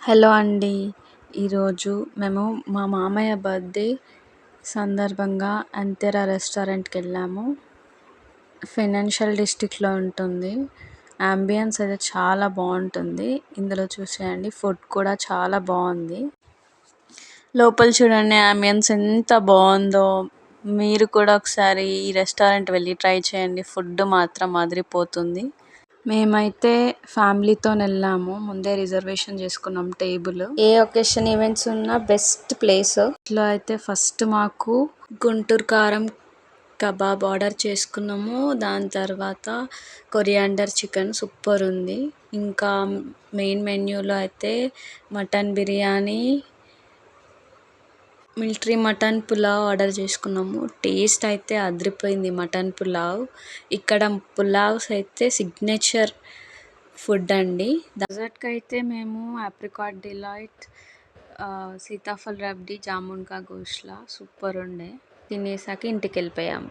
Hello అండి. ఈరోజు మేము మా మామయ్య బర్త్‌డే సందర్భంగా అంతెరా రెస్టారెంట్‌కెళ్ళాము. ఫైనాన్షియల్ డిస్ట్రిక్ట్‌లో ఉంటుంది. యాంబియన్స్ అయితే చాలా బావుంటుంది. ఇందులో చూసేయండి ఫుడ్ కూడా చాలా బావుంది. లోపల చూడండి యాంబియన్స్ ఎంత బావుందో. మీరు కూడా ఒకసారి ఈ రెస్టారెంట్ వెళ్ళి ట్రై చేయండి. ఫుడ్ మాత్రం అదిరిపోతుంది. మేమైతే ఫ్యామిలీతోనెళ్ళాము. ముందే రిజర్వేషన్ చేసుకున్నాం టేబుల్. ఏ ఒకేషన్ ఈవెంట్స్ ఉన్నా బెస్ట్ ప్లేస్. ఇట్లా అయితే ఫస్ట్ మాకు గుంటూరు కారం కబాబ్ ఆర్డర్ చేసుకున్నాము. దాని తర్వాత కొరియాండర్ చికెన్ సూపర్ ఉంది. ఇంకా మెయిన్ మెన్యూలో అయితే mutton biryani, military mutton pulao order చేసుకున్నాము. టేస్ట్ అయితే అదిరిపోయింది మటన్ పులావ్. ఇక్కడ పులావ్స్ అయితే సిగ్నేచర్ ఫుడ్ అండి. డెజర్ట్‌కి అయితే మేము ఆప్రికాట్ డిలైట్, సీతాఫల్ రబ్డీ, జామున్ కా గోష్లా సూపర్ ఉండే. తినేసాక ఇంటికి వెళ్ళిపోయాము.